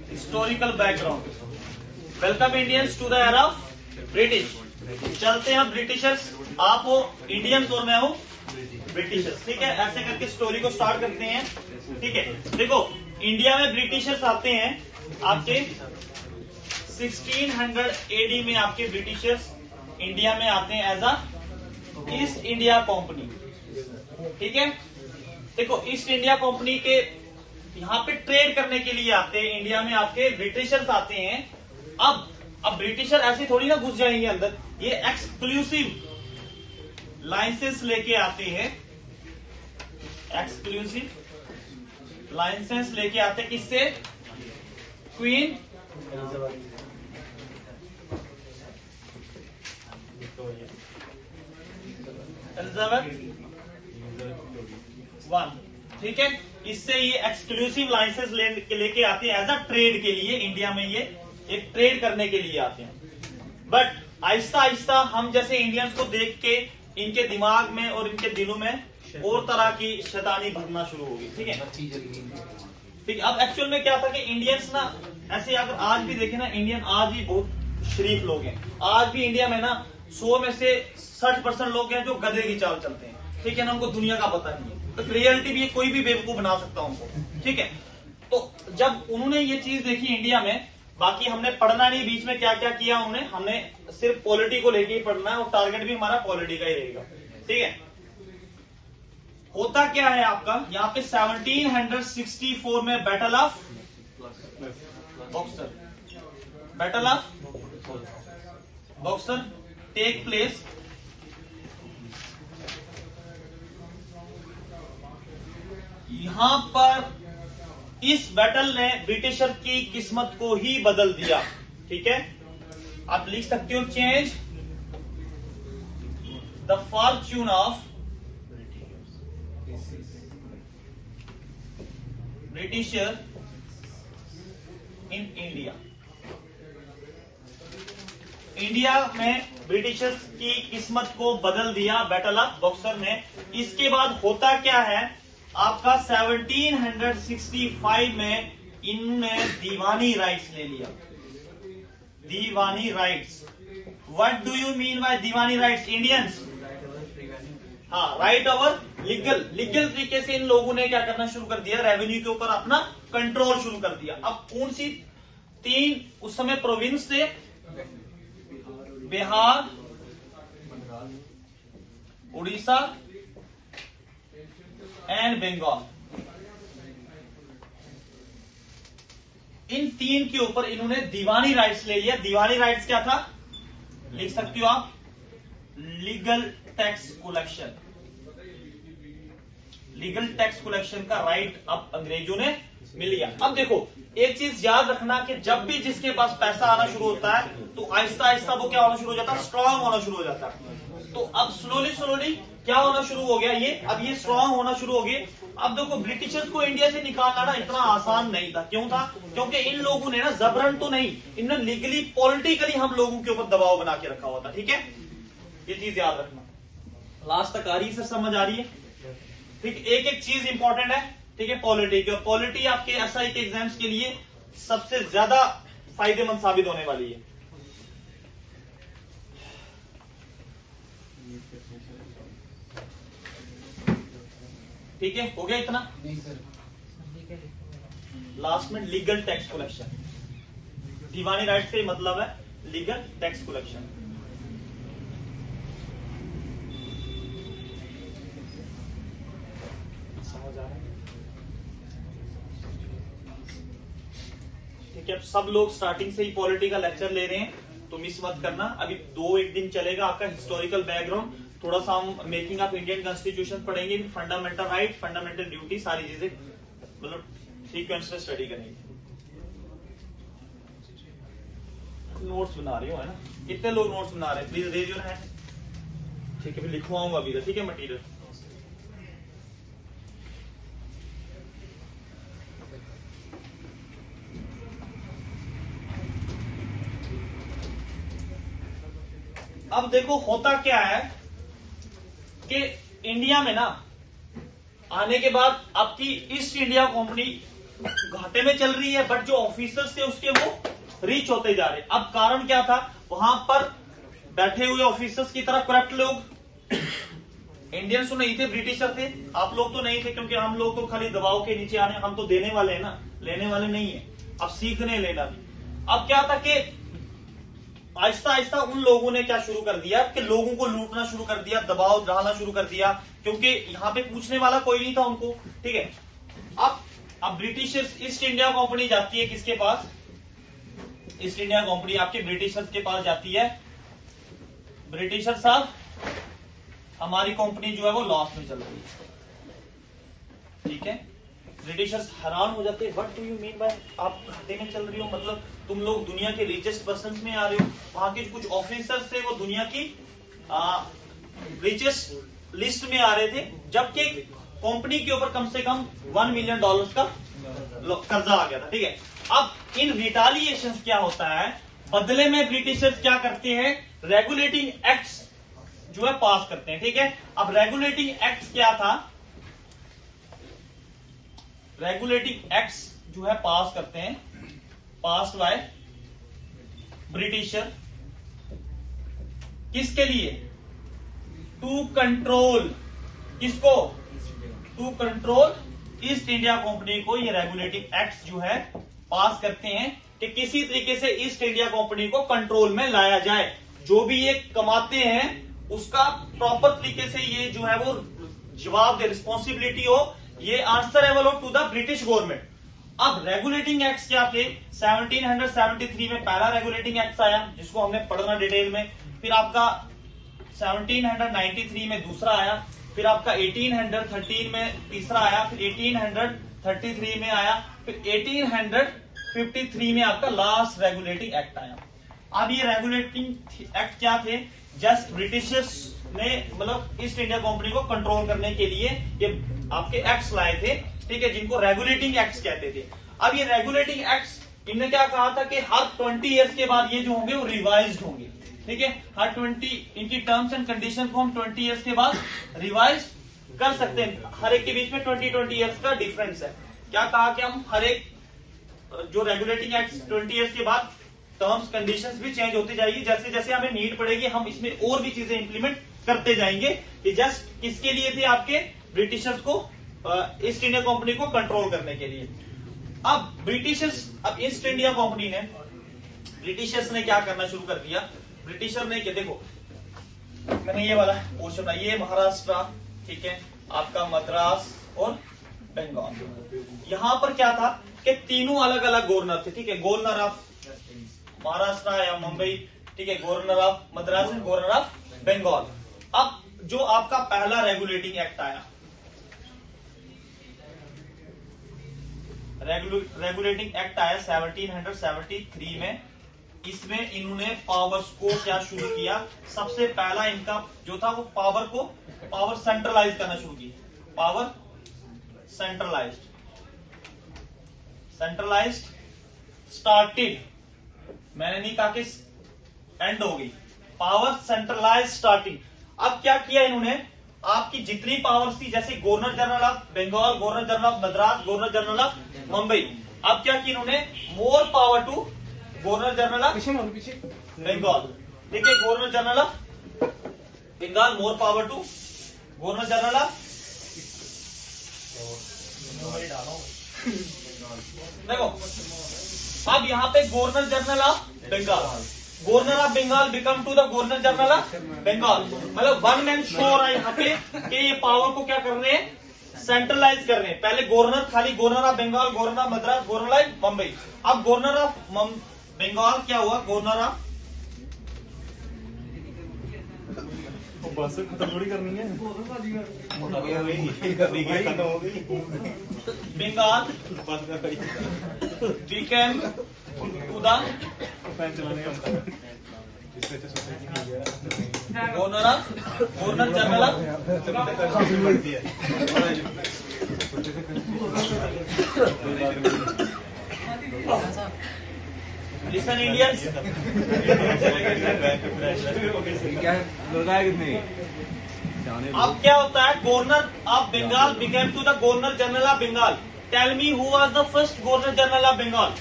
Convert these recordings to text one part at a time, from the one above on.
Historical background. Welcome Indians to the era of British. चलते हैं Britishers, आप हो इंडियंस और मैं हूं ब्रिटिशर्स। ठीक है, ऐसे करके स्टोरी को स्टार्ट करते हैं। ठीक है, देखो इंडिया में ब्रिटिशर्स आते हैं आपके 1600 एडी में। आपके ब्रिटिशर्स इंडिया में आते हैं as a East India company. ठीक है, देखो ईस्ट इंडिया कंपनी के यहाँ पे ट्रेड करने के लिए आते हैं। इंडिया में आपके ब्रिटिशर्स आते हैं। अब ब्रिटिशर ऐसे थोड़ी ना घुस जाएंगे अंदर, ये एक्सक्लूसिव लाइसेंस लेके आते हैं। एक्सक्लूसिव लाइसेंस लेके आते हैं, किससे? Queen Elizabeth one. ठीक है, इससे ये एक्सक्लूसिव लाइसेंस लेके आते हैं एज अ ट्रेड के लिए। इंडिया में ये एक ट्रेड करने के लिए आते हैं। बट आहिस्ता आहिस्ता हम जैसे इंडियंस को देख के इनके दिमाग में और इनके दिलों में और तरह की शैतानी भरना शुरू होगी। ठीक है, ठीक है। अब एक्चुअल में क्या था कि इंडियंस ना ऐसे, अगर आज भी देखें ना, इंडियन आज भी बहुत शरीफ लोग हैं। आज भी इंडिया में ना 100 में से 60% लोग हैं जो गधे की चाल चलते हैं। ठीक है ना, उनको दुनिया का पता नहीं है। तो रियलिटी भी कोई भी बेवकूफ बना सकता उनको। ठीक है, तो जब उन्होंने ये चीज देखी इंडिया में, बाकी हमने पढ़ना नहीं बीच में क्या क्या किया उन्होंने, हमने सिर्फ पॉलिटी को लेके ही पढ़ना है और टारगेट भी हमारा पॉलिटी का ही रहेगा। ठीक है, होता क्या है आपका यहाँ पे 1764 में battle of Buxar, battle of Buxar take place. यहां पर इस बैटल ने ब्रिटिशर की किस्मत को ही बदल दिया। ठीक है, आप लिख सकते हो change the Fortune of britisher in India. India में ब्रिटिशर्स की किस्मत को बदल दिया बैटल ऑफ बॉक्सर ने। इसके बाद होता क्या है आपका 1765 में इन्होंने दीवानी राइट्स ले लिया। Diwani rights, what do you mean by diwani rights Indians? हाँ, राइट ओवर लीगल तरीके से इन लोगों ने क्या करना शुरू कर दिया, रेवेन्यू के ऊपर अपना कंट्रोल शुरू कर दिया। अब कौन सी 3 उस समय प्रोविंस थे? बिहार, उड़ीसा एंड बंगाल। इन 3 के ऊपर इन्होंने दीवानी राइट्स ले लिया। दीवानी राइट्स क्या था, लिख सकते हो आप, legal tax collection. Legal tax collection का राइट अब अंग्रेजों ने मिल लिया। अब देखो एक चीज याद रखना कि जब भी जिसके पास पैसा आना शुरू होता है तो आहिस्ता आहिस्ता वो क्या होना शुरू हो जाता है, स्ट्रांग होना शुरू हो जाता है। तो अब स्लोली क्या होना शुरू हो गया, ये अब ये स्ट्रांग होना शुरू हो गए। अब देखो ब्रिटिशर्स को इंडिया से निकालना ना इतना आसान नहीं था। क्यों था? क्योंकि इन लोगों ने ना जबरन तो नहीं, इन्होंने लीगली पॉलिटिकली हम लोगों के ऊपर दबाव बना के रखा हुआ था। ठीक है, ये चीज याद रखना। लास्ट तक आ रही है सर, समझ आ रही है? ठीक, एक एक चीज इंपॉर्टेंट है। ठीक है, पॉलिटी की, पॉलिटी आपके एसआई के एग्जाम्स के लिए सबसे ज्यादा फायदेमंद साबित होने वाली है। ठीक है, हो गया इतना? नहीं सर, लास्ट में लीगल टैक्स कलेक्शन। दीवानी राइट से मतलब है लीगल टैक्स कलेक्शन। समझ आ रहा है? ठीक है, अब सब लोग स्टार्टिंग से ही पॉलिटी का लेक्चर ले रहे हैं तो मिस मत करना। अभी 2-1 दिन चलेगा आपका हिस्टोरिकल बैकग्राउंड, थोड़ा सा हम मेकिंग ऑफ इंडियन कॉन्स्टिट्यूशन पढ़ेंगे, फंडामेंटल राइट, फंडामेंटल ड्यूटी, सारी चीजें मतलब सीक्वेंस में स्टडी करेंगे। नोट्स बना रही हो है ना, कितने लोग नोट्स बना रहे हैं? Please raise your hand. ठीक है, फिर लिखवाऊंगा अभी। ठीक है, मटीरियल अब देखो होता क्या है कि इंडिया में ना आने के बाद आपकी ईस्ट इंडिया कंपनी घाटे में चल रही है, बट जो ऑफिसर्स थे उसके वो रीच होते जा रहे। अब कारण क्या था, वहां पर बैठे हुए ऑफिसर्स की तरह करप्ट लोग, इंडियंस तो नहीं थे, ब्रिटिशर थे। आप लोग तो नहीं थे, क्योंकि हम लोग तो खाली दबाव के नीचे आने, हम तो देने वाले हैं ना, लेने वाले नहीं है। अब सीखने लेना भी। अब क्या था कि आहिस्ता आहिस्ता उन लोगों ने क्या शुरू कर दिया कि लोगों को लूटना शुरू कर दिया, दबाव डालना शुरू कर दिया, क्योंकि यहाँ पे पूछने वाला कोई नहीं था उनको। ठीक है, अब ब्रिटिशर्स, ईस्ट इंडिया कंपनी जाती है किसके पास, ईस्ट इंडिया कंपनी आपके ब्रिटिशर्स के पास जाती है। ब्रिटिशर साहब, हमारी कंपनी जो है वो लॉस में चल रही है। ठीक है, ब्रिटिशर्स हैरान हो जाते हैं, what do you mean bye आप घाटे में चल रही हो, मतलब तुम लोग दुनिया के रिचेस्ट पर्सन में आ रहे हो। वहां के कुछ ऑफिसर्स थे वो दुनिया की रिचेस्ट लिस्ट में आ रहे थे, जबकि कंपनी के ऊपर कम से कम $1 मिलियन का कर्जा आ गया था। ठीक है, अब इन रिटालिएशन क्या होता है, बदले में ब्रिटिशर्स क्या करते हैं, रेगुलेटिंग एक्ट्स जो है पास करते हैं। ठीक है, अब रेगुलेटिंग एक्ट्स क्या था, रेगुलेटिंग एक्ट्स जो है पास करते हैं, पास बाय ब्रिटिशर, किसके लिए, टू कंट्रोल, किसको, to control East India company को। ये रेगुलेटिंग एक्ट्स जो है पास करते हैं कि किसी तरीके से ईस्ट इंडिया कंपनी को कंट्रोल में लाया जाए, जो भी ये कमाते हैं उसका प्रॉपर तरीके से ये जो है वो जवाब दे, रिस्पॉन्सिबिलिटी हो, ये आंसरेबल हो टू द ब्रिटिश गवर्नमेंट। अब रेगुलेटिंग एक्ट्स क्या थे, 1773 में पहला रेगुलेटिंग एक्ट आया जिसको हमने पढ़ना डिटेल में, फिर आपका 1793 में दूसरा आया, फिर आपका 1813 में तीसरा आया, फिर 1833 में आया, फिर 1853 में आपका लास्ट रेगुलेटिंग एक्ट आया। अब ये रेगुलेटिंग एक्ट क्या थे, जस्ट ब्रिटिशर्स ने मतलब ईस्ट इंडिया कंपनी को कंट्रोल करने के लिए ये आपके एक्ट्स लाए थे। ठीक है, जिनको रेगुलेटिंग एक्ट्स कहते थे। अब ये रेगुलेटिंग एक्ट्स इनने क्या कहा था कि हर 20 इयर्स के बाद ये जो होंगे वो रिवाइज्ड होंगे। ठीक है, हर 20 इनकी टर्म्स एंड कंडीशन को हम 20 इयर्स के बाद रिवाइज कर सकते हैं। हर एक के बीच में 20 इयर्स का डिफरेंस है। क्या कहा कि हम हर एक जो रेगुलेटिंग एक्ट 20 इयर्स के बाद टर्म्स कंडीशंस भी चेंज होती जाएगी, जैसे जैसे हमें नीड पड़ेगी हम इसमें और भी चीजें इंप्लीमेंट करते जाएंगे। कि जस्ट किसके लिए थे, आपके ब्रिटिशर्स को, ईस्ट इंडिया कंपनी को कंट्रोल करने के लिए। अब ब्रिटिशर्स, अब ईस्ट इंडिया कंपनी ने, ब्रिटिशर्स ने क्या करना शुरू कर दिया, ब्रिटिशर ने क्या, देखो मैंने ये वाला पोर्शन बनाया, ये महाराष्ट्र, ठीक है, आपका मद्रास और बंगाल। यहां पर क्या था कि तीनों अलग अलग गवर्नर थे। ठीक है, गवर्नर ऑफ महाराष्ट्र या मुंबई, ठीक है, governor of Madras and governor of Bengal. अब जो आपका पहला रेगुलेटिंग एक्ट आया, रेगुलेटिंग एक्ट आया 1773 में, इसमें इन्होंने पावर्स को क्या शुरू किया, सबसे पहला इनका जो था वो पावर सेंट्रलाइज करना शुरू किया। पावर सेंट्रलाइज्ड स्टार्टेड, मैंने नहीं कहा कि एंड हो गई, पावर सेंट्रलाइज स्टार्टिंग। अब क्या किया इन्होंने, आपकी जितनी पावर्स थी, जैसे governor general of Bengal, governor general of Madras, governor general of Mumbai, अब क्या किया इन्होंने, more power to governor general of Bengal. ठीक है, governor general of Bengal, more power to governor general of, देखो अब यहाँ पे governor general of Bengal, governor of Bengal become to the governor general of Bengal, मतलब वन मैन शो रहा है यहाँ पे कि ये पावर को क्या कर रहे हैं, सेंट्रलाइज कर रहे हैं। पहले गवर्नर खाली governor of Bengal, governor of Madras, governor of Mumbai. अब गवर्नर ऑफ बंगाल क्या हुआ, गवर्नर ऑफ बस खत्म थोड़ी करनी है, Bengal became to the fan चलाने का governor general of listen Indians, क्या लगाया कितने? अब क्या होता है, governor of Bengal became to the governor general of Bengal. Tell me who was the first governor general of Bengal?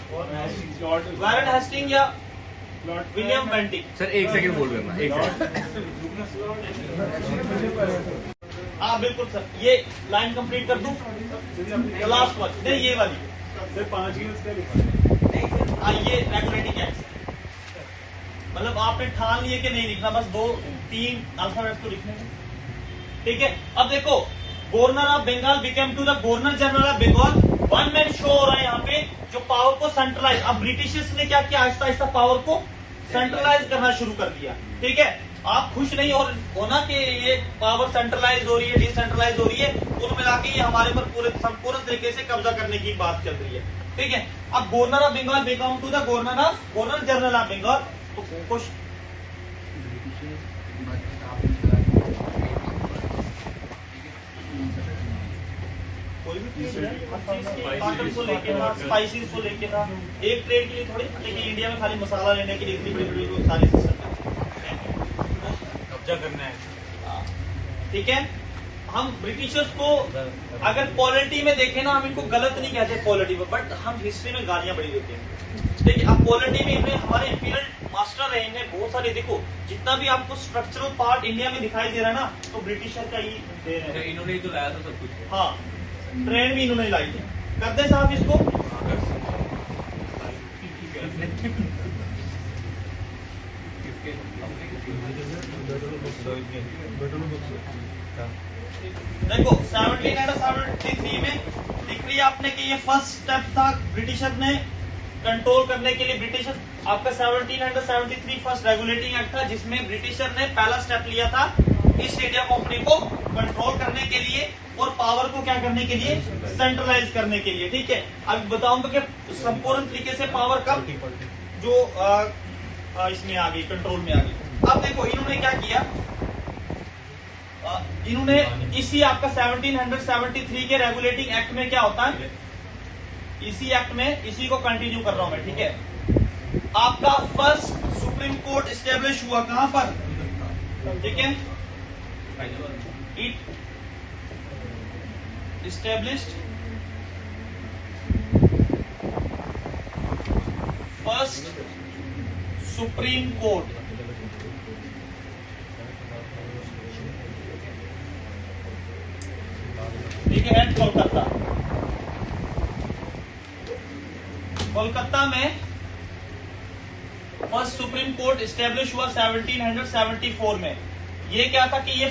Warren Hasting या विलियम बेंटिक? सर एक सेकंड होल्ड करना, एक सेकंड। हाँ बिल्कुल सर, ये लाइन कंप्लीट कर दूं, लास्ट वन नहीं ये वाली। सर 5 ही उसका लिखा है। ये रेगुलेटिंग एक्ट, मतलब आपने ठान लिए कि नहीं लिखना, बस 2-3 अल्फाबेट तो लिखने हैं, ठीक है। अब देखो, governor of Bengal became to the governor general of Bengal, one man show हो रहा है यहाँ पे, जो पावर को सेंट्रलाइज। अब ब्रिटिशर्स ने क्या किया, आहिस्ता आहिस्ता पावर को सेंट्रलाइज करना शुरू कर दिया, ठीक है। आप खुश नहीं होना कि ये पावर सेंट्रलाइज हो रही है, डिसेंट्रलाइज हो रही है, कुल मिला के ये हमारे पर पूरे संपूर्ण तरीके से कब्जा करने की बात चल रही है, ठीक है। अब governor of Bengal become to the governor general of Bengal, तो खुश। कोई भी कॉटन को लेके था, स्पाइसेस को लेके था, एक ट्रेड के लिए थोड़ी, लेकिन इंडिया में खाली मसाला लेने के लिए इतनी बड़ी बड़ी सारी सिस्टम कब्जा करना है, ठीक है। हम ब्रिटिशर्स को अगर पॉलिटी में देखें ना, हम इनको गलत नहीं कहते पॉलिटी में, बट हम हिस्ट्री में गालियां बड़ी देते हैं, ठीक है। अब पॉलिटी में इन्हें हमारे इंपीरियल मास्टर रहे हैं बहुत सारे, देखो जितना भी आपको स्ट्रक्चरल पार्ट इंडिया में दिखाई दे रहा है ना, तो ब्रिटिशर का ही दे रहे हैं, इन्होंने ही तो लाया था सब कुछ। हाँ, ट्रेन भी इन्होंने लाई थी। कर दे साहब इसको, देखो 1773 में लिख रही है आपने कि ये फर्स्ट स्टेप था ब्रिटिशर ने कंट्रोल करने के लिए। ब्रिटिशर आपका 1773 फर्स्ट रेगुलेटिंग एक्ट था, जिसमें ब्रिटिशर ने पहला स्टेप लिया था ईस्ट इंडिया कंपनी को कंट्रोल करने के लिए और पावर को क्या करने के लिए, सेंट्रलाइज करने के लिए, ठीक है। अब बताऊंगा कि संपूर्ण तरीके से पावर कब जो इसमें आ गई, कंट्रोल में आ गई। अब देखो इन्होंने क्या किया, इन्होंने इसी आपका 1773 के रेगुलेटिंग एक्ट में क्या होता है, इसी एक्ट में, इसी को कंटिन्यतो कर रहा हूं मैं, ठीक है। आपका फर्स्ट सुप्रीम कोर्ट स्टेब्लिश हुआ कहां पर, ठीक है। It established first Supreme Court, ठीक है, एट कोलकाता। कोलकाता में फर्स्ट सुप्रीम कोर्ट स्टेब्लिश हुआ 1774 में। ये क्या था कि ये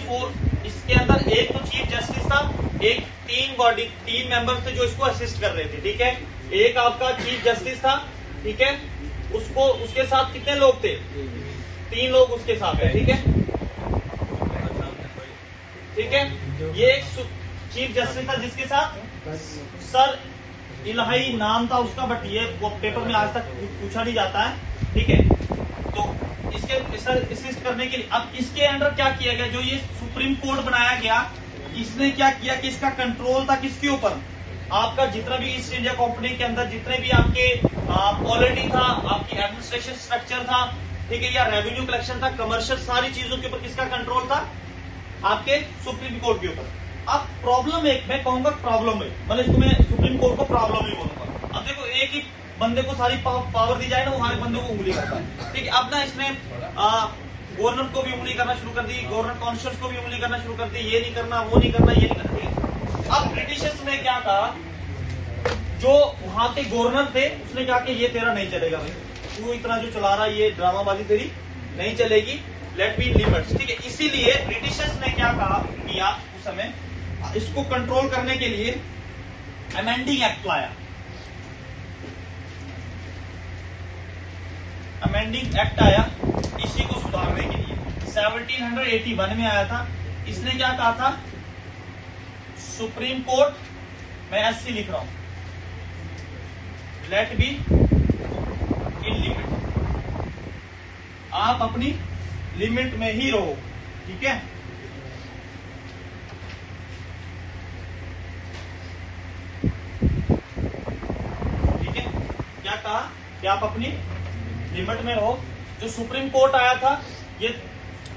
इसके अंदर एक तो चीफ जस्टिस था, एक तीन मेंबर्स थे जो इसको असिस्ट कर रहे थे, ठीक है। एक आपका चीफ जस्टिस था, ठीक है, उसके साथ कितने लोग थे, 3 लोग उसके साथ है, ठीक है, ठीक है। ये एक चीफ जस्टिस था जिसके साथ सर इलाही नाम था उसका, बट ये पेपर में आज तक पूछा नहीं जाता है, ठीक है। तो इसके असिस्ट करने के लिए अब इसके अंडर क्या किया गया, जो ये सुप्रीम कोर्ट बनाया गया, इसने क्या किया कि इसका कंट्रोल था किसके ऊपर, आपका जितना भी ईस्ट इंडिया कंपनी के अंदर जितने भी आपके पॉलिटी था, आपकी एडमिनिस्ट्रेशन स्ट्रक्चर था, ठीक है, या रेवेन्यू कलेक्शन था, कमर्शियल, सारी चीजों के ऊपर किसका कंट्रोल था, आपके सुप्रीम कोर्ट के ऊपर। अब प्रॉब्लम एक मैं कहूंगा प्रॉब्लम है, मतलब इसको मैं सुप्रीम कोर्ट को प्रॉब्लम ही बोलूंगा। अब देखो एक ही बंदे को सारी पावर दी जाए ना, वो हर बंदे को उंगली करता है, ठीक है। अब ना इसने गवर्नर को भी उंगली करना शुरू कर दी, गवर्नर काउंसिल्स को भी उंगली करना शुरू कर दी, ये नहीं करना, वो नहीं करना, ये नहीं करना। अब ब्रिटिशर्स ने क्या कहा, जो वहां के गवर्नर थे उसने कहा कि ये तेरा नहीं चलेगा भाई, तू इतना जो चला रहा है ये ड्रामाबाजी तेरी नहीं चलेगी, लेट बी इन लिमिट्स, ठीक है। इसीलिए ब्रिटिशर्स ने क्या कहा किया उस समय, इसको कंट्रोल करने के लिए अमेंडिंग एक्ट लाया। अमेंडिंग एक्ट आया इसी को सुधारने के लिए, 1781 में आया था। इसने क्या कहा था, सुप्रीम कोर्ट, मैं एससी लिख रहा हूं, लेट बी इन लिमिट, आप अपनी लिमिट में ही रहो, ठीक है। ठीक है, क्या कहा कि आप अपनी लिमिट में रहो। जो सुप्रीम कोर्ट आया था, ये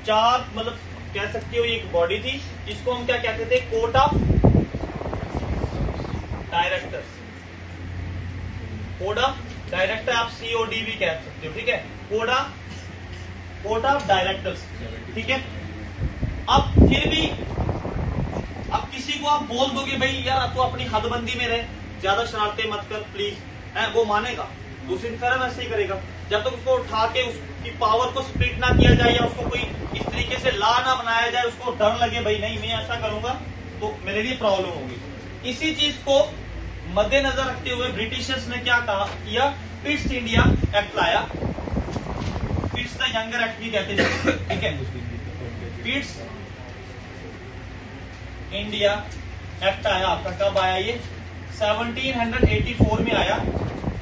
4 मतलब कह सकते हो एक बॉडी थी, इसको हम क्या कहते थे, court of directors. Code of director आप COD भी कह सकते हो, ठीक है, कोड ऑफ डायरेक्टर्स, ठीक है। अब फिर भी अब किसी को आप बोल दोगे भाई यार तू अपनी हदबंदी में रहे, ज्यादा शरारतें मत कर प्लीज, वो मानेगा? दूसरी तरफ ऐसे ही करेगा। जब तक उसको उठा के उसकी पावर को स्प्लिट ना किया जाए या उसको कोई इस तरीके से लॉ ना बनाया जाए, उसको डर लगे भाई नहीं मैं ऐसा करूंगा तो मेरे लिए प्रॉब्लम होगी। इसी चीज को मद्देनजर रखते हुए ब्रिटिशर्स ने क्या किया, पिट्स इंडिया एक्ट लाया। पिट्स द यंगर एक्ट भी कहते हैं, ठीक है। पिट्स इंडिया एक्ट आया आपका, कब आया ये? 1784 में आया।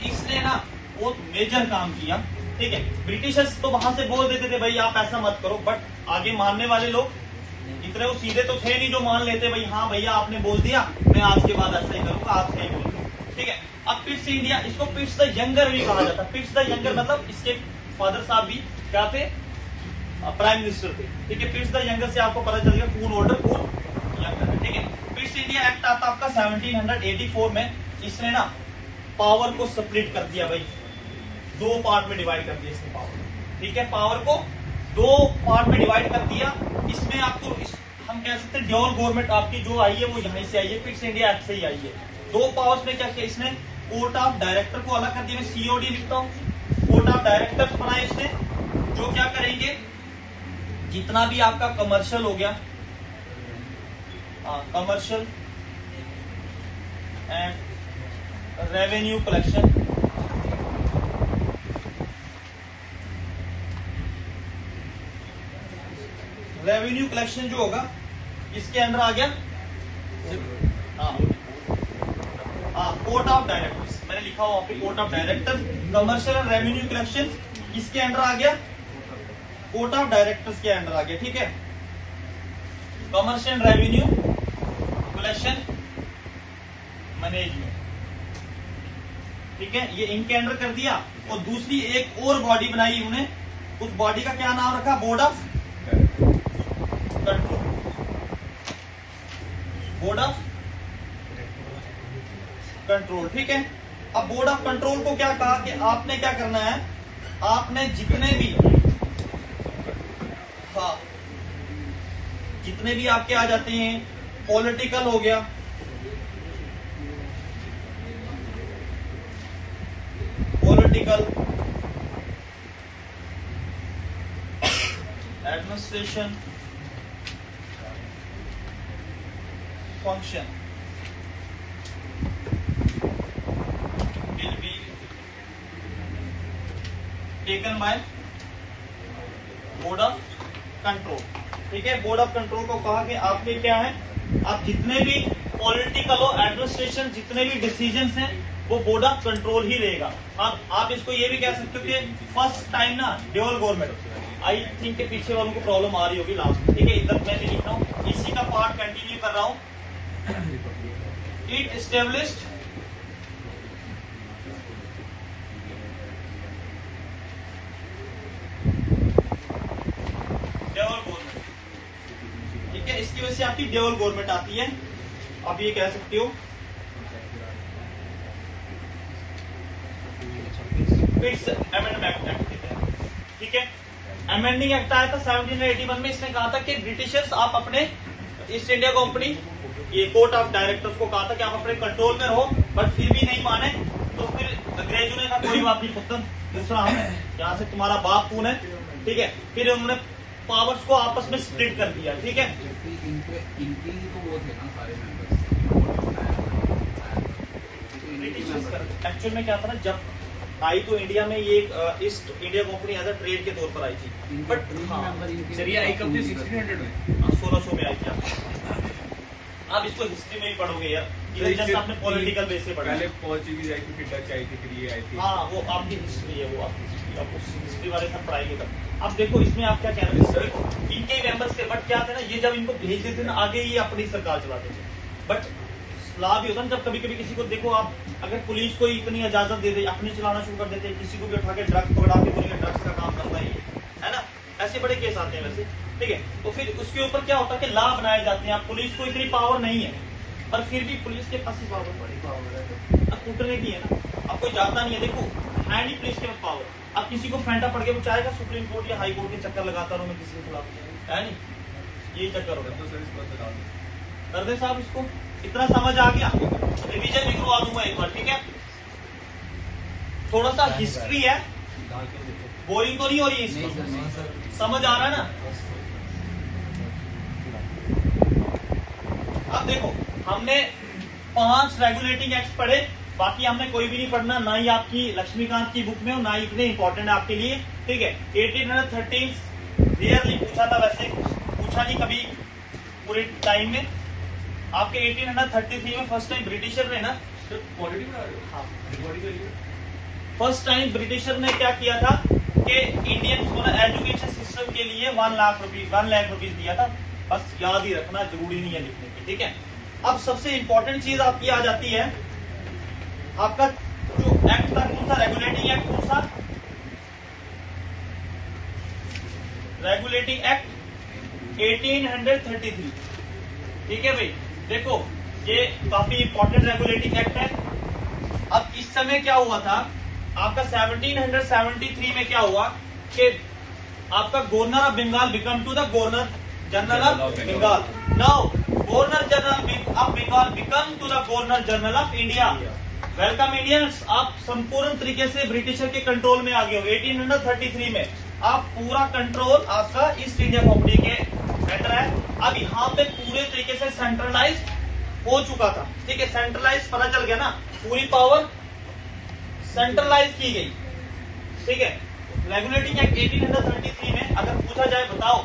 इसने ना बहुत मेजर काम किया, ठीक है। ब्रिटिशर्स तो वहां से बोल देते थे भाई आप ऐसा मत करो, बट आगे मानने वाले लोग इतने वो सीधे तो थे नहीं जो मान लेते भाई हाँ भैया आपने बोल दिया मैं आज के बाद ऐसा ही करूंगा, आप सही बोल रहे हो, ठीक है। अब पिट्स इंडिया, इसको पिट्स द यंगर भी कहा जाता है। पिट्स द यंगर मतलब इसके फादर साहब भी क्या थे, प्राइम मिनिस्टर थे, ठीक है। पिट्स द यंगर से आपको पता चलेगा कौन ओल्डर कौन यंगर, ठीक है। पिट्स इंडिया एक्ट आता आपका 1784 में। इसने ना पावर को स्प्लिट कर दिया भाई, 2 पार्ट में डिवाइड कर दिया इसने पावर, ठीक है। पावर को 2 पार्ट में डिवाइड कर दिया। इसमें आपको हम कह सकते हैं ड्यूअल गवर्नमेंट आपकी जो आई है वो यहीं से आई है, पिट्स इंडिया एक्ट से ही आई है। 2 पावर्स में क्या किया इसने, कोर्ट ऑफ डायरेक्टर को अलग कर दिया, मैं COD लिखता हूँ। कोर्ट ऑफ डायरेक्टर्स बनाए इसने, जो क्या करेंगे, जितना भी आपका कमर्शियल हो गया, commercial and revenue collection, revenue collection जो होगा इसके अंदर आ गया कोर्ट ऑफ डायरेक्टर्स, मैंने लिखा हुआ पे court of directors. Commercial and revenue collection इसके अंदर आ गया, कोर्ट ऑफ डायरेक्टर्स के अंदर आ गया, ठीक है। Commercial and revenue collection management, ठीक है, ये इनके अंडर कर दिया। और दूसरी एक और बॉडी बनाई उन्होंने, उस बॉडी का क्या नाम रखा, board of control. Board of control, ठीक है। अब बोर्ड ऑफ कंट्रोल को क्या कहा कि आपने क्या करना है, आपने जितने भी जितने भी आपके आ जाते हैं, पॉलिटिकल हो गया, political, administration function will be taken by board of control, ठीक है। बोर्ड ऑफ कंट्रोल को कहा कि आपके क्या है, आप जितने भी पॉलिटिकल और एडमिनिस्ट्रेशन जितने भी डिसीजंस हैं वो बोर्ड ऑफ कंट्रोल ही रहेगा। आप इसको ये भी कह सकते हो कि फर्स्ट टाइम ना ड्यूअल गवर्नमेंट, आई थिंक के पीछे वालों को प्रॉब्लम आ रही होगी लास्ट, ठीक है। इधर मैं भी लिख रहा हूँ, इसी का पार्ट कंटिन्यू कर रहा हूँ। इट एस्टेब्लिश्ड ड्यूअल गवर्नमेंट, ठीक है। इसकी वजह से आपकी ड्यूअल गवर्नमेंट आती है। आप ये कह सकते हो पिट्स अमेंडमेंट एक्ट, ठीक है। अमेंडिंग एक्ट आया था 1781 में। इसने कहा था कि ब्रिटिशर्स आप अपने ईस्ट इंडिया कंपनी, ये कोर्ट ऑफ डायरेक्टर्स को कहा था कि आप अपने कंट्रोल में रहो, बट फिर भी नहीं माने तो फिर अंग्रेजों ने कहा कोई बात नहीं पुत्र, दूसरा हम यहाँ से तुम्हारा बाप कौन है, ठीक है। फिर उन्होंने पावर्स को आपस में स्प्लिट कर दिया, ठीक है। एक्चुअल में क्या था ना, जब आई तो इंडिया में ये East India company as a trade के तौर पर आई थी, बट सर ये आई कब थी 1600 में, 1600 में आई थी। आप इसको हिस्ट्री में भी पढ़ोगे यार, ये जैसे आपने पॉलिटिकल बेस से पढ़ा, पहले पोर्चुगीज आई थी, फिर डच आई थी, फिर ये आई थी। हाँ वो आपकी हिस्ट्री है, वो आपकी हिस्ट्री, आप उस हिस्ट्री वाले सब पढ़ाएंगे तब। अब देखो इसमें आप क्या कह रहे हैं, इनके मेंबर्स थे, बट क्या थे ना, ये जब इनको भेज देते ना आगे ये अपनी सरकार चलाते थे, बट लाभ भी होता है जब कभी कभी किसी को देखो आप, अगर पुलिस को इतनी इजाजत दे दे, अपनी चलाना शुरू कर देते, किसी को भी उठा के ड्रग्स पकड़ा के बोलेंगे ड्रग्स का काम करता है ना, ऐसे बड़े केस आते हैं वैसे, ठीक है। तो फिर उसके ऊपर क्या होता है कि लाभ बनाए जाते हैं। अब पुलिस को इतनी पावर नहीं है, पर फिर भी पुलिस के पास ही पावर, बड़ी पावर है, अब कूटने की है ना, अब कोई जाता नहीं है, देखो है नहीं पुलिस के पास पावर। अब किसी को फैंटा पड़ के वो चाहेगा सुप्रीम कोर्ट या हाई कोर्ट के चक्कर लगाता रहूं मैं किसी के खिलाफ, है नहीं, यही चक्कर होगा। तो सर इसको बता दो। कर दे साहब इसको, इतना समझ आ गया, रिवीजन भी करवा दूंगा एक बार, ठीक है। थोड़ा सा हिस्ट्री है, बोरिंग तो नहीं हो रही है इसको, समझ आ रहा है ना। अब देखो हमने 5 रेगुलेटिंग एक्ट पढ़े, बाकी हमने कोई भी नहीं पढ़ना, ना ही आपकी लक्ष्मीकांत की बुक में और ना ही इतने इंपॉर्टेंट है आपके लिए, ठीक है। 1813 रियरली पूछा था, वैसे पूछा नहीं कभी पूरे टाइम में। आपके 1833 में फर्स्ट टाइम ब्रिटिशर ने ना, फर्स्ट टाइम ब्रिटिशर ने क्या किया था कि इंडियन को ना एजुकेशन सिस्टम के लिए 1 लाख रुपीज दिया था। बस याद ही रखना, जरूरी नहीं है लिखने की, ठीक है। अब सबसे इंपॉर्टेंट चीज आपकी आ जाती है, आपका जो एक्ट था कौन सा, रेगुलेटिंग एक्ट कौन सा, रेगुलेटिंग एक्ट 1833, ठीक है भाई। देखो ये काफी इंपॉर्टेंट रेगुलेटिंग एक्ट है। अब इस समय क्या हुआ था आपका 1773 में क्या हुआ कि आपका governor of Bengal become to the governor general of Bengal. Now governor general of Bengal become to the governor general of India. Welcome Indians, आप संपूर्ण तरीके से ब्रिटिशर के कंट्रोल में आ गए हो। 1833 में आप पूरा कंट्रोल आपका ईस्ट इंडिया कंपनी के अंडर है। अब यहाँ पे पूरे तरीके से सेंट्रलाइज हो चुका था, ठीक है। सेंट्रलाइज पता चल गया ना, पूरी पावर सेंट्रलाइज की गई, ठीक है। रेगुलेटिंग एक्ट 1833 में अगर पूछा जाए बताओ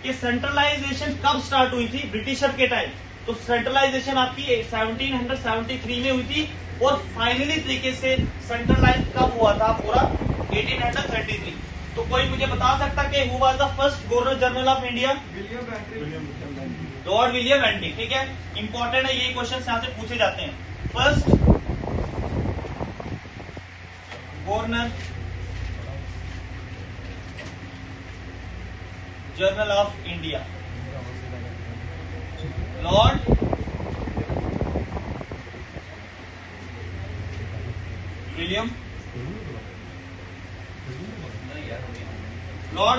कि सेंट्रलाइजेशन कब स्टार्ट हुई थी ब्रिटिशर के टाइम, तो सेंट्रलाइजेशन आपकी 1773 में हुई थी और फाइनली तरीके से सेंट्रलाइज कब हुआ था पूरा 1833। तो कोई मुझे बता सकता कि who was the first governor general of India? Lord William Bentinck, ठीक है। इंपॉर्टेंट है, ये क्वेश्चन यहाँ से पूछे जाते हैं। First governor general of India Lord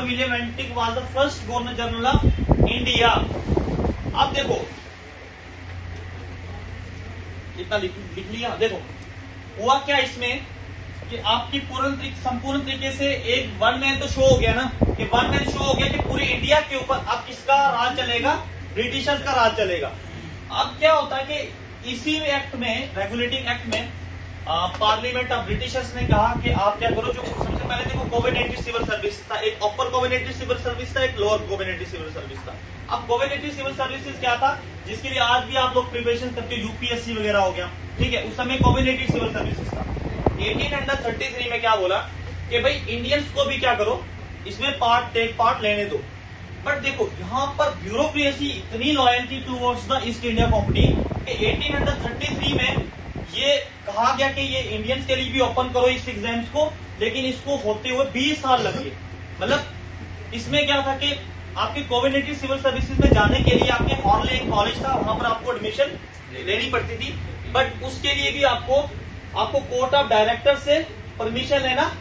William Bentinck was the first governor general of India. अब देखो इतना लिख लिया। देखो हुआ क्या इसमें कि आपकी संपूर्ण तरीके से एक वन मैन तो शो हो गया ना, कि वन मैन शो हो गया कि पूरे इंडिया के ऊपर अब किसका राज चलेगा, ब्रिटिशर्स का राज चलेगा। अब क्या होता है कि इसी एक्ट में, रेगुलेटिंग एक्ट में पार्लियामेंट ऑफ ब्रिटिशर्स ने कहा कि आप क्या करो, जो सबसे पहले देखो कोवेनेटिव सिविल सर्विस था, एक अपर कोवेनेटिव सिविल सर्विस था, एक लोअर कोवेनेटिव सिविल सर्विस था। अब कोवेनेटिव सिविल सर्विसेज क्या था, जिसके लिए आज भी आप लोग प्रिपरेशन करते हो, यूपीएससी वगैरह हो गया, ठीक है। उस समय कोवेनेटिव सिविल सर्विसेज था। 1833 में क्या बोला कि भाई इंडियंस को भी क्या करो, इसमें टेक पार्ट लेने दो। बट देखो यहाँ पर ब्यूरोक्रेसी इतनी loyalty towards the east India company कि 1833 में ये कहा गया कि ये इंडियंस के लिए भी ओपन करो इस एग्जाम्स को, लेकिन इसको होते हुए 20 साल लगे। मतलब इसमें क्या था कि आपके कोवेनेटिव सिविल सर्विसेज में जाने के लिए आपके हॉर्ले एक कॉलेज था, वहां पर आपको एडमिशन लेनी पड़ती थी। बट उसके लिए भी आपको कोर्ट ऑफ डायरेक्टर से परमिशन लेना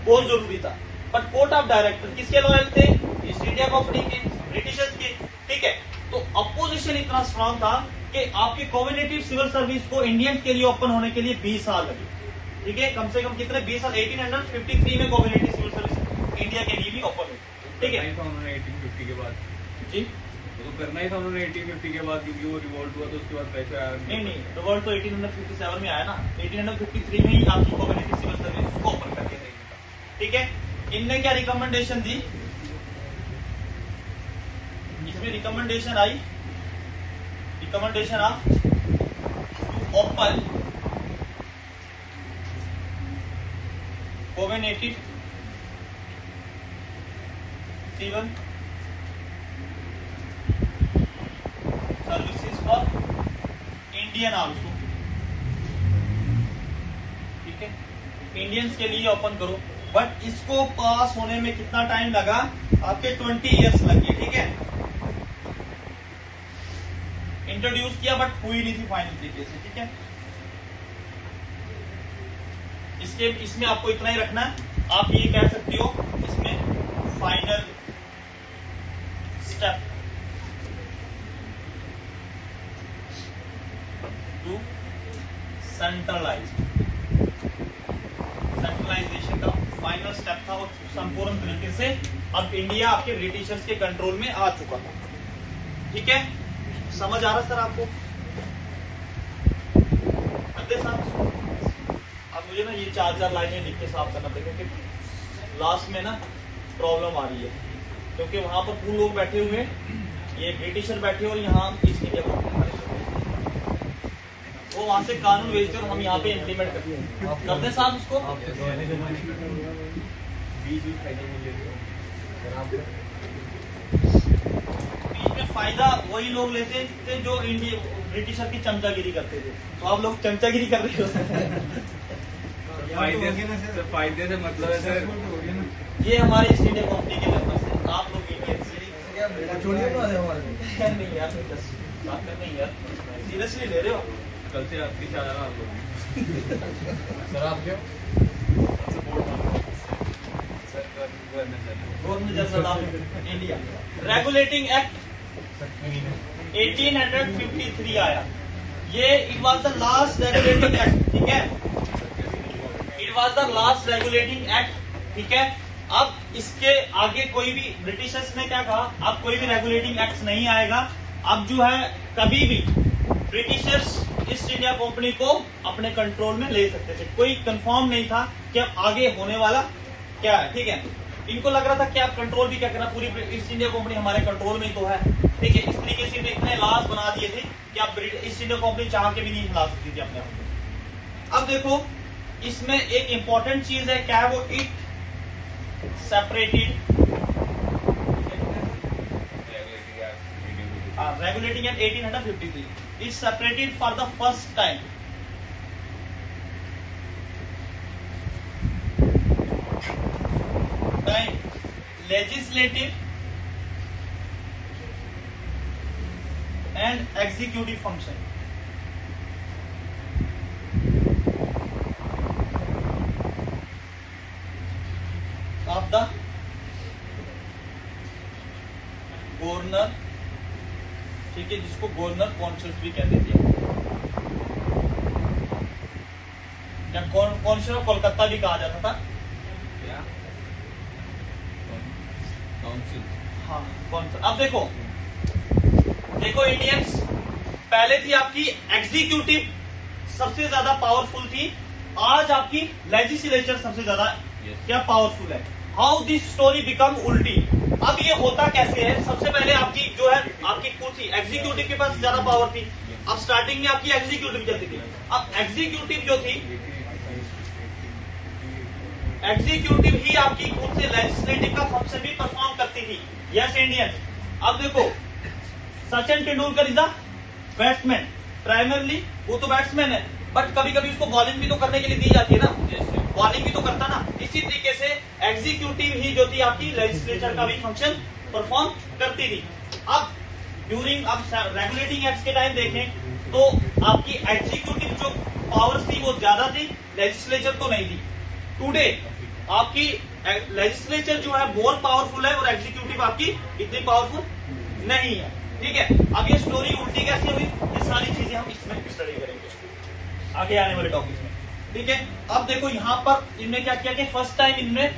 बहुत जरूरी था। बट कोर्ट ऑफ डायरेक्टर किसके लॉयल थे? ईस्ट इंडिया कंपनी के, ब्रिटिशर्स के, ठीक है। तो अपोजिशन इतना स्ट्रांग था कि आपकी कोवेनेटिव सिविल सर्विस को इंडियंस के लिए ओपन होने के लिए 20 साल लगे, ठीक है। कम से कम कितने 20 साल। 1853 में कोवेनेटिव सिविल सर्विस इंडिया के लिए भी ओपन हुई, ठीक है। उन्होंने 1850 के बाद जी तो करना ही था उन्होंने 1850 के बाद, क्योंकि वो रिवॉल्ट हुआ तो उसके बाद पैसा आया नहीं, रिवॉल्ट तो 1857 में आया ना, 1853 में ही आपकी कोवेनेटिव सिविल सर्विस को ओपन करके देगी, ठीक है। इनने क्या रिकमेंडेशन दी, इसमें रिकमेंडेशन आई, recommendation of to open covenanted civil services for Indian also, ठीक है, इंडियंस के लिए ओपन करो। बट इसको पास होने में कितना टाइम लगा? आपके 20 इयर्स लगे, ठीक है। इंट्रोड्यूस किया बट हुई नहीं थी फाइनल तरीके से, ठीक है। इसमें आपको इतना ही रखना है। आप ये कह सकते हो इसमें फाइनल स्टेप टू सेंट्रलाइजेशन का फाइनल स्टेप था और संपूर्ण तरीके से अब इंडिया आपके ब्रिटिशर्स के कंट्रोल में आ चुका था, ठीक है। समझ आ रहा सर आपको? साहब अब मुझे ना ये 4 लाइनें लिख के साफ करना पड़ेगा क्योंकि लास्ट में ना प्रॉब्लम आ रही है, क्योंकि वहां पर पूरे लोग बैठे हुए हैं, ये ब्रिटिशर बैठे और यहाँ ईस्ट इंडिया वो वहां से कानून भेजते और हम यहाँ पे इम्प्लीमेंट करते हैं साहब उसको। बीच में फायदा वही लोग लेते थे जो इंडिया ब्रिटिशर की चमचागिरी करते थे, तो आप लोग चमचागिरी कर रहे हो। फायदे से मतलब है सर, ये हमारे ईस्ट इंडिया कंपनी के मेंबर्स हैं, आप लोग इंडियन नहीं यार, नहीं यार, सीरियसली ले रहे हो? कल से आपकी चाह रहा आप लोग सर आप क्यों governor general of India regulating act 1853 आया। ये it was the last regulating act, ठीक है, it was the last regulating act, ठीक है। अब इसके आगे कोई भी ब्रिटिशर्स ने क्या कहा, अब कोई भी रेगुलेटिंग एक्ट नहीं आएगा। अब जो है कभी भी ब्रिटिशर्स ईस्ट इंडिया कंपनी को अपने कंट्रोल में ले सकते थे, कोई कंफर्म नहीं था कि अब आगे होने वाला क्या है, ठीक है। इनको लग रहा था कि आप कंट्रोल भी क्या करना, पूरी ईस्ट इंडिया कंपनी हमारे कंट्रोल में ही तो है, ठीक है। इस तरीके से इतने लॉज बना दिए थे कि आप ईस्ट इंडिया कंपनी चाह के भी नहीं हिला सकती थी अपने आप। अब देखो इसमें एक इंपॉर्टेंट चीज है, क्या है वो? It separated regulating at 1853, it separated for the first time legislative and executive function. Of the governor, ठीक है, जिसको गवर्नर कॉन्शस भी कहते थे, या कॉन्शस ऑफ कोलकाता भी कहा जाता था, काउंसिल। हाँ कॉन्शस। अब देखो इंडियंस, पहले थी आपकी एग्जीक्यूटिव सबसे ज्यादा पावरफुल थी, आज आपकी लेजिस्लेचर सबसे ज्यादा क्या पावरफुल है। हाउ दिस स्टोरी बिकम उल्टी। अब ये होता कैसे है? सबसे पहले आपकी जो है आपकी कौन सी एग्जीक्यूटिव के पास ज्यादा पावर थी। अब स्टार्टिंग में आपकी एग्जीक्यूटिव चलती थी, अब एग्जीक्यूटिव जो थी, एग्जीक्यूटिव ही आपकी कौन से लेजिस्लेटिव का फंक्शन भी परफॉर्म करती थी। Yes Indian. अब देखो Sachin Tendulkar is a batsman, primarily वो तो बैट्समैन है, बट कभी कभी उसको बॉलिंग भी तो करने के लिए दी जाती है ना, बॉलिंग भी तो करता ना। इसी तरीके से एग्जीक्यूटिव ही जो थी आपकी लेजिस्लेचर का भी फंक्शन परफॉर्म करती थी। अब ड्यूरिंग अब रेगुलेटिंग एक्ट के टाइम देखें तो आपकी एग्जीक्यूटिव जो पावर्स थी वो ज्यादा थी, लेजिस्लेचर तो नहीं थी। टुडे आपकी लेजिस्लेचर जो है मोर पावरफुल है और एग्जीक्यूटिव आपकी इतनी पावरफुल नहीं है, ठीक है। अब ये स्टोरी उल्टी कैसे हुई, ये सारी चीजें हम इसमें स्टडी करेंगे आगे आने वाले टॉपिक में, ठीक है। अब देखो यहाँ पर इनने क्या किया कि फर्स्ट टाइम इनने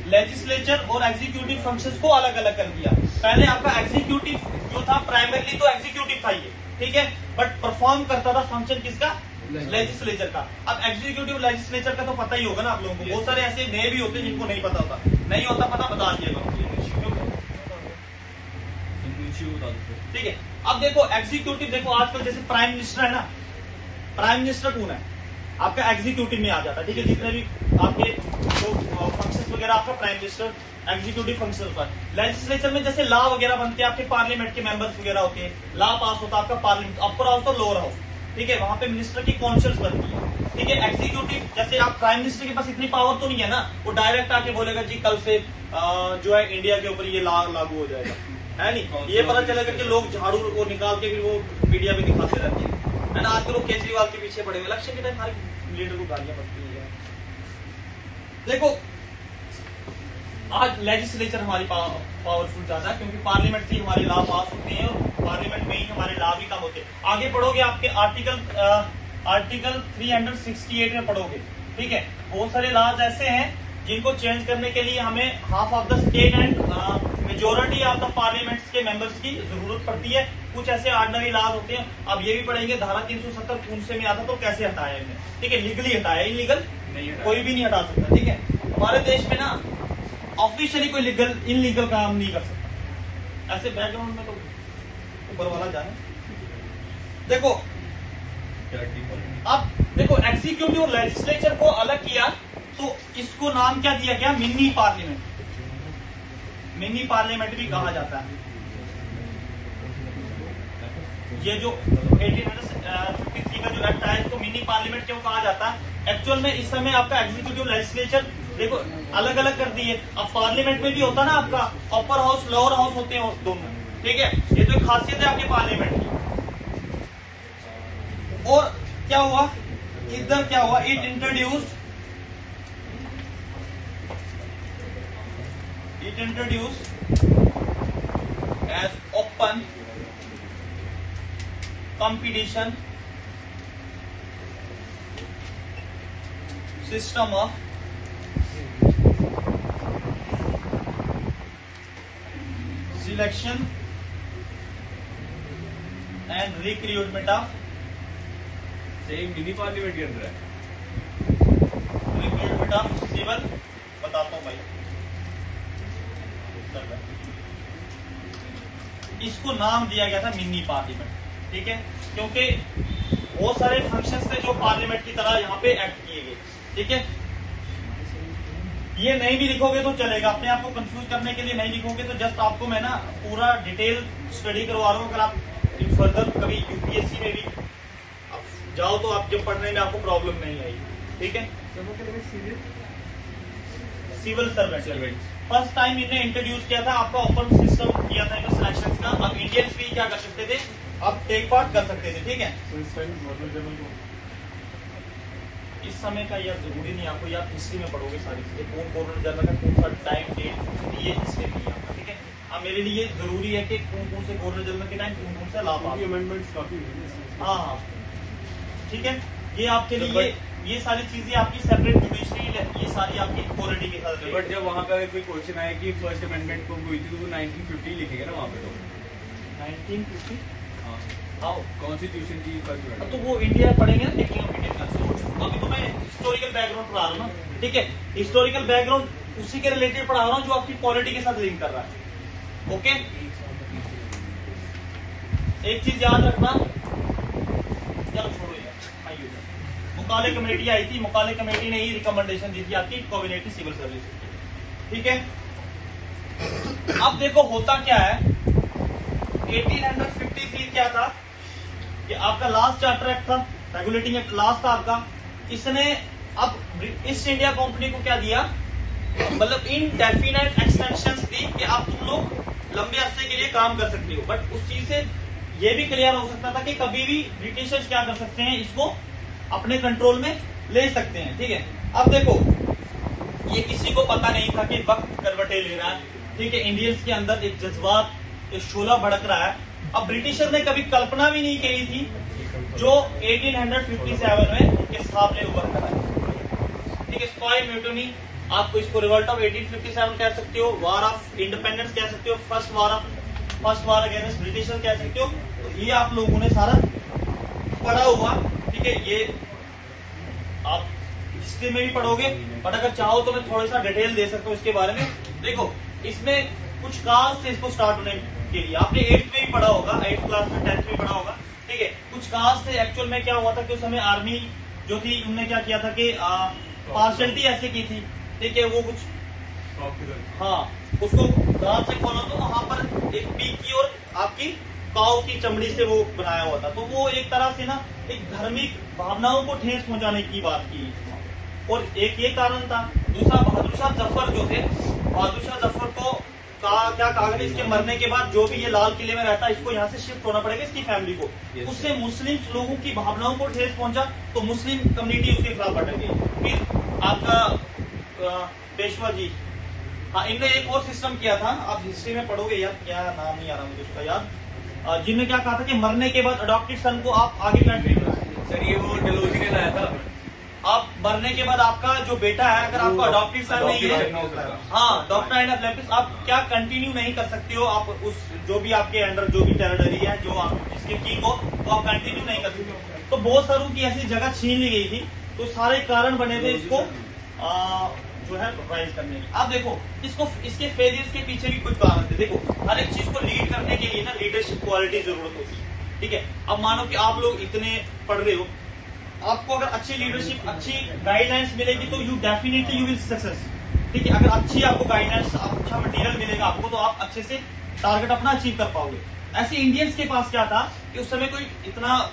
लेजिस्लेचर और एग्जीक्यूटिव फंक्शंस को अलग अलग कर दिया। पहले आपका एग्जीक्यूटिव जो था प्राइमरली तो एग्जीक्यूटिव था ये, ठीक है, बट परफॉर्म करता था फंक्शन किसका? लेजिस्लेचर का। अब एग्जीक्यूटिव लेजिस्लेचर का तो पता ही होगा ना आप लोगों को, बहुत सारे ऐसे नए भी होते हैं जिनको नहीं पता होता, नहीं होता पता बता दिएगा, ठीक है। अब देखो एग्जीक्यूटिव, देखो आजकल जैसे प्राइम मिनिस्टर है ना, प्राइम मिनिस्टर कौन है? आपका एग्जीक्यूटिव में आ जाता है, ठीक है। जितने भी आपके जो फंक्शंस वगैरह आपका प्राइम मिनिस्टर एग्जीक्यूटिव फंक्शन पर। लेजिस्लेचर में जैसे लॉ वगैरह बनते हैं, आपके पार्लियामेंट के मेंबर्स वगैरह होते हैं, लॉ पास होता है आपका पार्लियामेंट, अपर हाउस और लोअर हाउस, ठीक है, वहां पे मिनिस्टर की कॉन्शियस बनती है। ठीक है, एग्जीक्यूटिव जैसे आप प्राइम मिनिस्टर के पास इतनी पावर तो नहीं है ना, वो डायरेक्ट आके बोलेगा जी कल से जो है इंडिया के ऊपर ये लागू हो जाएगा, है नहीं। ये पता चलेगा कि लोग झाड़ू वो निकाल के फिर वो मीडिया में दिखाते रहते हैं, है ना। आजकल लोग केजरीवाल के पीछे पड़े हुए, इलेक्शन के टाइम हर लीडर को गालियां पड़ती है। देखो आज लेजिस्लेचर हमारी पावरफुल ज्यादा है, क्योंकि पार्लियामेंट से हमारे लॉ पास होते हैं और पार्लियामेंट में ही हमारे लॉ भी कम होते हैं। आगे पढ़ोगे आपके आर्टिकल 368 में पढ़ोगे, ठीक है। बहुत सारे लॉज ऐसे हैं जिनको चेंज करने के लिए हमें half of the state and majority of the parliament के मेंबर्स की जरूरत पड़ती है। कुछ ऐसे ऑर्डिनरी लॉज होते हैं, अब ये भी पढ़ेंगे धारा 370 खून से में आता तो कैसे हटाया इन्हें, ठीक है। लीगली हटाया, इलीगल कोई भी नहीं हटा सकता, ठीक है। हमारे देश में ना ऑफिशियली कोई इनलीगल काम नहीं कर सकता। ऐसे बैकग्राउंड में तो ऊपर वाला जाने। देखो अब देखो एग्जीक्यूटिव और लेजिस्लेचर को अलग किया तो इसको नाम क्या दिया गया, मिनी पार्लियामेंट। मिनी पार्लियामेंट भी कहा जाता है। ये जो 1853 का जो एक्ट आया इसको मिनी पार्लियामेंट क्यों कहा जाता है? एक्चुअल में इस समय आपका एग्जीक्यूटिव लेजिस्लेचर देखो अलग अलग कर दिए। अब पार्लियामेंट में भी होता ना आपका अपर हाउस लोअर हाउस होते हैं दोनों, ठीक है। ये तो एक खासियत है आपके पार्लियामेंट की। और क्या हुआ इधर, क्या हुआ, it introduced as open competition system of selection and recruitment of mini parliament के अंदर है रिक्रूटमेंट ऑफ सिविल। बताता हूं भाई, इसको नाम दिया गया था मिनी पार्लियामेंट, ठीक है, क्योंकि बहुत सारे फंक्शंस थे जो पार्लियामेंट की तरह यहाँ पे एक्ट किए गए, ठीक है। ये नहीं भी लिखोगे तो चलेगा, अपने आप को कंफ्यूज करने के लिए नहीं लिखोगे तो जस्ट आपको मैं ना पूरा डिटेल स्टडी करवा रहा हूँ। अगर आप फर्दर कभी यूपीएससी में भी जाओ तो आप जब पढ़ने में आपको प्रॉब्लम नहीं आएगी, ठीक है। सिविल सर्वेंट फर्स्ट टाइम इन्हें इंट्रोड्यूस किया था, आपका ओपन सिस्टम किया था इन्हें सिलेक्शन का। अब इंडियंस भी क्या कर सकते थे, अब टेक पार्ट कर सकते थे, ठीक है। इस समय का यह जरूरी नहीं, आपको यार हिस्ट्री में पढ़ोगे सारी चीजें, कौन गवर्नर जनरल का कौन सा टाइम डेट ये हिस्ट्री में आता, ठीक है। अब मेरे लिए जरूरी है कि कौन कौन से गवर्नर जनरल के टाइम कौन कौन से लॉ पास, अमेंडमेंट्स काफी, हाँ हाँ, ठीक है। ये आपके लिए ये सारी चीजें आपकी सेपरेट जुडिशरी, ये सारी आपकी पॉलिटी के साथ। बट जब वहाँ पे कोई क्वेश्चन आया कि फर्स्ट अमेंडमेंट कब हुई थी तो वो 1950 लिखेगा ना वहाँ पे, तो 1950 हाँ कॉन्स्टिट्यूशन की फर्स्ट अब तो वो इंडिया पढ़ेंगे ना, टेकिंग ऑफ इंडियन कॉन्स्टिट्यूशन। अभी तो मैं हिस्टोरिकल बैकग्राउंड पढ़ा रहा हूँ ना, ठीक है। हिस्टोरिकल बैकग्राउंड उसी के रिलेटेड पढ़ा रहा हूँ जो आपकी पॉलिटी के साथ लिंक कर रहा है, ओके। एक चीज याद रखना, चलो छोड़ो यार, आइए। मुकाले कमेटी आई थी, मुकाले कमेटी ने ही रिकमेंडेशन दी थी आपकी कम्युनिटी सिविल सर्विस, ठीक है। अब देखो होता क्या है, 1853 क्या था कि आपका लास्ट चार्टर एक्ट था, रेगुलेटिंग एक्ट लास्ट था आपका। इसने अब ईस्ट इंडिया कंपनी को क्या दिया, मतलब इनडेफिनेट एक्सटेंशंस दी कि अब तुम लोग लंबे अरसे के लिए काम कर सकते हो। बट उस चीज से ये भी क्लियर हो सकता था कि कभी भी ब्रिटिशर्स क्या कर सकते हैं, इसको अपने कंट्रोल में ले सकते हैं, ठीक है। अब देखो ये किसी को पता नहीं था कि वक्त करवटें ले रहा है, ठीक है। इंडियंस के अंदर एक जज्बात, एक शोला भड़क रहा है। अब ब्रिटिशर ने कभी कल्पना भी नहीं की थी जो 1857 में उनके सामने उभर कर आया, ठीक है। स्पाई म्यूटनी, आपको इसको रिवोल्ट ऑफ 1857 कह सकते हो, वार ऑफ इंडिपेंडेंस कह सकते हो, फर्स्ट वार अगेंस्ट ब्रिटिशर कह सकते हो। तो ये आप लोगों ने सारा पढ़ा हुआ, ठीक है। ये आप हिस्ट्री में भी पढ़ोगे, बट अगर चाहो तो मैं थोड़ा सा डिटेल दे सकता हूँ इसके बारे में। देखो इसमें कुछ काज थे इसको स्टार्ट होने के लिए, आपने 8th में भी पढ़ा होगा, 8th क्लास में 10th में पढ़ा होगा, ठीक है। कुछ काज थे। एक्चुअल में क्या हुआ था कि उस समय आर्मी जो थी उन्होंने क्या किया था कि पार्शलिटी ऐसे की थी, ठीक है। वो कुछ हाँ उसको ध्यान से खोलो तो वहां पर एक पी की और आपकी काऊ की चमड़ी से वो बनाया हुआ था। तो वो एक तरह से ना एक धार्मिक भावनाओं को ठेस पहुंचाने की बात की। और एक ये कारण था। दूसरा, बहादुर शाह जफर जो थे, बहादुर शाह जफर को क्या कहा गया, इसके मरने के बाद जो भी ये लाल किले में रहता है इसको यहाँ से शिफ्ट होना पड़ेगा, इसकी फैमिली को। उससे मुस्लिम लोगों की भावनाओं को ठेस पहुंचा, तो मुस्लिम कम्युनिटी उसके खिलाफ भड़क गई। फिर आपका पेशवा जी, हाँ, इनने एक और सिस्टम किया था, आप हिस्ट्री में पढ़ोगे यार, क्या नाम नहीं आ रहा मुझे उसका याद, जिनने क्या कहा था कि मरने के बाद अडॉप्टेड सन को आप आगे कंटिन्यू, सर ये वो डलहौजी ने लाया था। आप मरने के बाद आपका जो बेटा है, अगर आपका अडॉप्टेड सन नहीं है, हाँ, डॉक्टर एंड लेपिस, आप क्या कंटिन्यू नहीं कर सकते हो, आप उस जो भी आपके अंडर जो भी टेरिटरी है, जो आप जिसके किंग हो, तो आप कंटिन्यू नहीं कर सकते। तो बहुत सारों की ऐसी जगह छीन ली गई थी, तो सारे कारण बने थे इसको जो है राइज करने की। आप देखो इसको, इसके फेलियर्स के पीछे भी कुछ कारण थे। देखो, हर एक चीज को लीड करने के लिए ना लीडरशिप क्वालिटी जरूरत होती है, ठीक है। अब मानो कि आप लोग इतने पढ़ रहे हो, आपको अगर अच्छी लीडरशिप, अच्छी गाइडलाइंस मिलेगी तो you definitely you will success, ठीक है। अगर अच्छी आपको गाइडलाइंस, अच्छा मटेरियल मिलेगा आपको, तो आप अच्छे से टारगेट अपना अचीव कर पाओगे। ऐसे इंडियंस के पास क्या था कि उस समय कोई इतना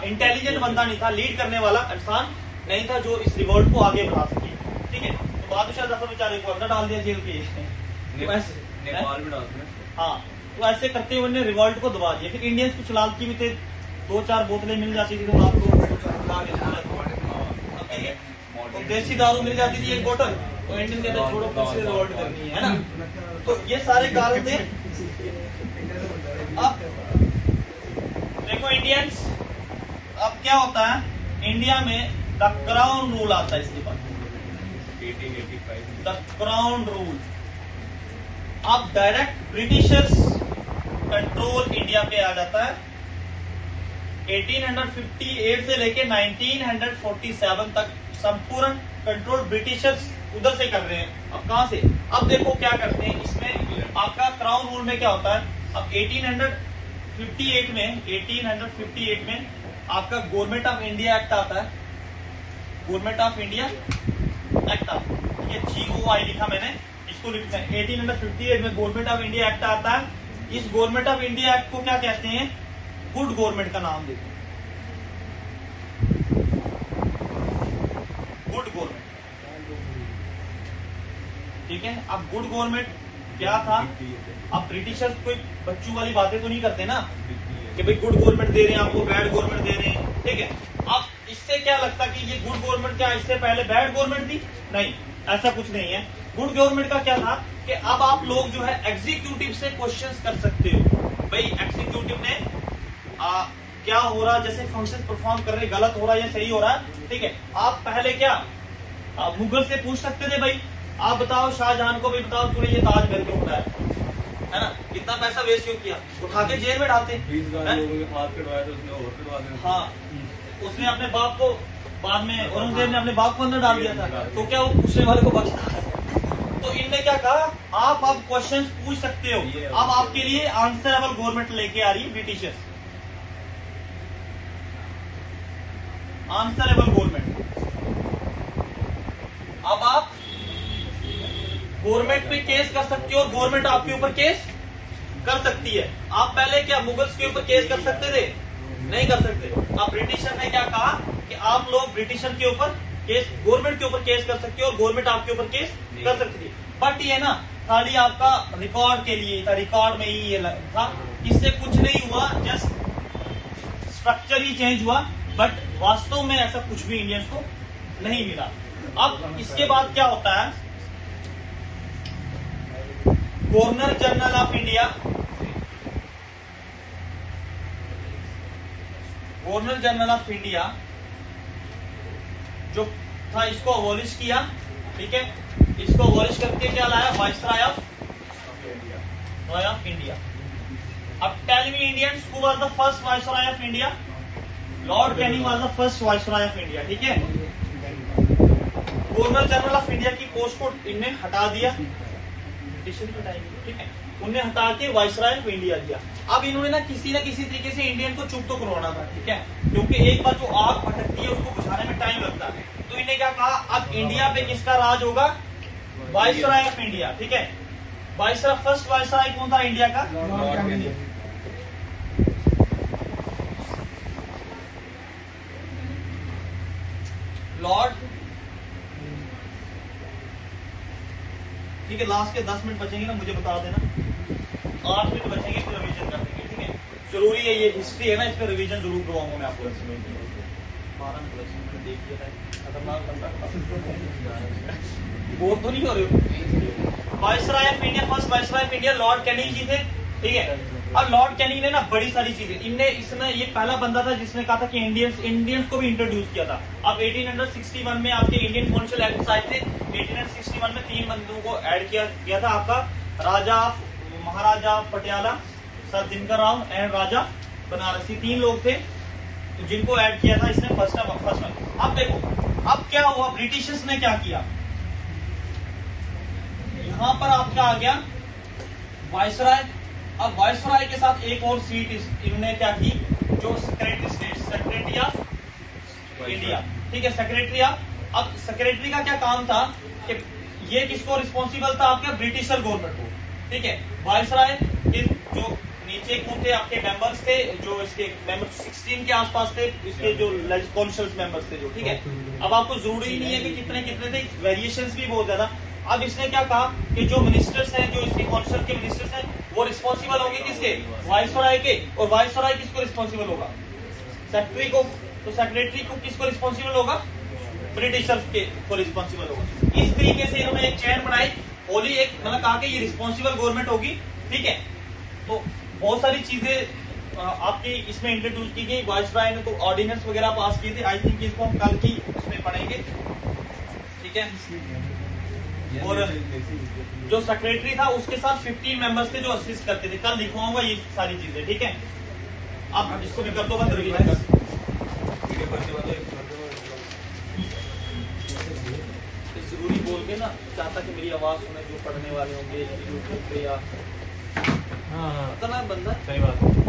इंटेलिजेंट बंदा नहीं था, लीड करने वाला इंसान नहीं था जो इस रिवोल्ट को आगे बढ़ा सके, ठीक है। तो बहादुर शाह जफर बेचारे को अंदर डाल दिया जेल के, नेपाल में डालते हैं। हाँ, तो ऐसे करते हुए उन्होंने रिवोल्ट को दबा दिया। फिर इंडियंस कुछ लालची भी थे, 2-4 बोतलें मिल जाती थी तो आपको, तो देसी दारू मिल जाती थी एक बोतल, तो इंडियन कहते छोड़ो कैसे रिवोल्ट करनी है ना। तो ये सारे कारण थे। अब देखो इंडियंस, अब क्या होता है इंडिया में, द क्राउन रूल आता है इसके बाद, 1885 द क्राउन रूल। अब डायरेक्ट ब्रिटिशर्स कंट्रोल इंडिया पे आ जाता है। 1858 से लेके 1947 तक संपूर्ण कंट्रोल ब्रिटिशर्स उधर से कर रहे हैं। अब कहां से, अब देखो क्या करते हैं इसमें, आपका क्राउन रूल में क्या होता है। अब 1858 में आपका गवर्नमेंट ऑफ इंडिया एक्ट आता है, गवर्नमेंट ऑफ इंडिया एक्ट आता है, ये GOI लिखा मैंने, इसको लिखना है। 1858 में गवर्नमेंट ऑफ इंडिया एक्ट आता है। इस गवर्नमेंट ऑफ इंडिया एक्ट को क्या कहते हैं, गुड गवर्नमेंट का नाम देते हैं, गुड गवर्नमेंट, ठीक है। अब गुड गवर्नमेंट क्या था, अब ब्रिटिशर्स कोई बच्चों वाली बातें तो नहीं करते ना कि भाई गुड गवर्नमेंट दे रहे हैं आपको, बैड गवर्नमेंट दे रहे हैं, ठीक है। अब इससे क्या लगता कि ये गुड गवर्नमेंट क्या इससे पहले बैड गवर्नमेंट थी, नहीं, ऐसा कुछ नहीं है। गुड गवर्नमेंट का क्या था कि अब आप लोग जो है एग्जीक्यूटिव से क्वेश्चंस कर सकते हो, भाई एग्जीक्यूटिव ने क्या हो रहा, जैसे फंक्शन परफॉर्म कर रहे, गलत हो रहा है या सही हो रहा है, ठीक है। आप पहले क्या मुगल से पूछ सकते थे, भाई आप बताओ शाहजहां को भी बताओ तूने ये ताजमहल क्यों बनाया, है ना, कितना पैसा वेस्ट क्यों किया, उठा के जेल में डालते। हाथ कटवाया था उसने, और कटवा दिया। हाँ, उसने अपने बाप को, बाद में औरंगजेब ने अपने बाप को अंदर डाल दिया था, तो क्या वो पूछने वाले को बचता है। तो इनने क्या कहा, आप अब क्वेश्चन पूछ सकते हो, अब आपके लिए आंसरेबल गवर्नमेंट लेके आ रही है ब्रिटिशर्स, आंसरेबल गवर्नमेंट। अब आप गवर्नमेंट पे केस कर सकते हो और गवर्नमेंट आपके ऊपर केस कर सकती है। आप पहले क्या मुगल्स के ऊपर केस कर सकते थे, नहीं कर सकते। अब ब्रिटिशर ने क्या कहा कि आप लोग ब्रिटिशर के ऊपर केस, गवर्नमेंट के ऊपर केस कर सकते हो और गवर्नमेंट आपके ऊपर केस कर सकती है। बट ये ना खाली आपका रिकॉर्ड के लिए था, रिकॉर्ड में ही ये था, इससे कुछ नहीं हुआ, जस्ट स्ट्रक्चर ही चेंज हुआ, बट वास्तव में ऐसा कुछ भी इंडियंस को नहीं मिला। अब इसके बाद क्या होता है, governor general of India, governor general of India जो था इसको अबॉलिश किया, ठीक है। इसको अबॉलिश करके क्या लाया, वाइसराय ऑफ इंडिया। अब tell me Indians, who was the first viceroy of India, Lord Canning was the first viceroy of India, ठीक है। गवर्नर जनरल ऑफ इंडिया की पोस्ट को इनने हटा दिया ब्रिटिश के टाइम में, ठीक है, उन्हें हटा के वाइसराय ऑफ इंडिया दिया। अब इन्होंने ना किसी तरीके से इंडियन को चुप तो करवाना था, ठीक है, क्योंकि एक बार जो आग भटकती है उसको बुझाने में टाइम लगता है। तो इन्हें क्या कहा, अब इंडिया पे किसका राज होगा, वाइसराय ऑफ इंडिया, ठीक है। वाइसराय, फर्स्ट वाइसराय कौन था इंडिया का, लॉर्ड, ठीक है, लास्ट के 10 मिनट बचेंगे ना, मुझे बता देना, 8 मिनट बचेंगे फिर रिवीजन कर देंगे, ठीक है। जरूरी है, ये हिस्ट्री है ना, इस पर रिवीजन जरूर करवाऊंगा मैं आपको। 12 मिनट बचेंगे, देखिए खतरनाक बंदा बोर तो नहीं हो रहे हो। Viceroy of India, first viceroy of India Lord Canning ji थे, ठीक है। और लॉर्ड कैनिंग ने ना बड़ी सारी चीजें, इसने ये पहला बंदा था जिसने कहा था कि इंडियंस को भी इंट्रोड्यूस किया था। अब 1861 में आपके इंडियन कॉन्शल एक्ट आए थे। 1861 में 3 बंदों को ऐड किया गया था, आपका राजा महाराजा पटियाला, सर दिनकर राव एंड राजा बनारसी, 3 लोग थे तो जिनको ऐड किया था इसने फर्स्ट में। अब देखो अब क्या हुआ, ब्रिटिशर्स ने क्या किया, यहां पर आपका आ गया वाइसराय। अब वाइसराय के साथ एक और सीट इन्होंने क्या की, जो सेक्रेटरी ऑफ इंडिया, ठीक है, सेक्रेटरी ऑफ। अब सेक्रेटरी का क्या काम था कि ये किसको रिस्पॉन्सिबल था, आपके ब्रिटिशर गवर्नमेंट को, ठीक है। वाइसराय के जो नीचे कौन थे, आपके मेंबर्स थे, जो इसके मेंबर्स 16 के आसपास थे, इसके जो कॉन्शल्स मेंबर्स थे जो, ठीक है। अब आपको जरूरी नहीं है कि कितने कितने थे, वेरिएशंस भी बहुत ज्यादा। अब इसने क्या कहा कि जो मिनिस्टर्स हैं, जो इसके कॉन्शल के मिनिस्टर्स हैं, वो रिस्पॉन्सिबल होंगे किसके, वाइसराय के। और वाइसराय किसको रिस्पॉन्सिबल होगा, सेक्रेटरी को। तो सेक्रेटरी को किसको रिस्पॉन्सिबल होगा, ब्रिटिशर्स के को रिस्पॉन्सिबल होगा। इस तरीके से इन्होंने एक चेन बनाई, होली एक, मतलब कहा कि ये रिस्पॉन्सिबल गवर्नमेंट होगी, ठीक है। तो बहुत सारी चीजें आपकी इसमें इंट्रोड्यूस की गई। वाइसराय ने तो ऑर्डिनेंस वगैरह पास किए थे, आई थिंक इसको हम कल की उसमें पढ़ेंगे, ठीक है। और जो सेक्रेटरी था उसके साथ 15 मेंबर्स थे जो असिस्ट करते थे। कल लिखवाऊंगा ये सारी चीजें, ठीक है। अब इसको भी कर दो बंद, रिवीजन कर। जरूरी बोल के ना, चाहता कि मेरी आवाज सुने जो पढ़ने वाले होंगे यूट्यूब पे या, हाँ बंदा, सही बात है।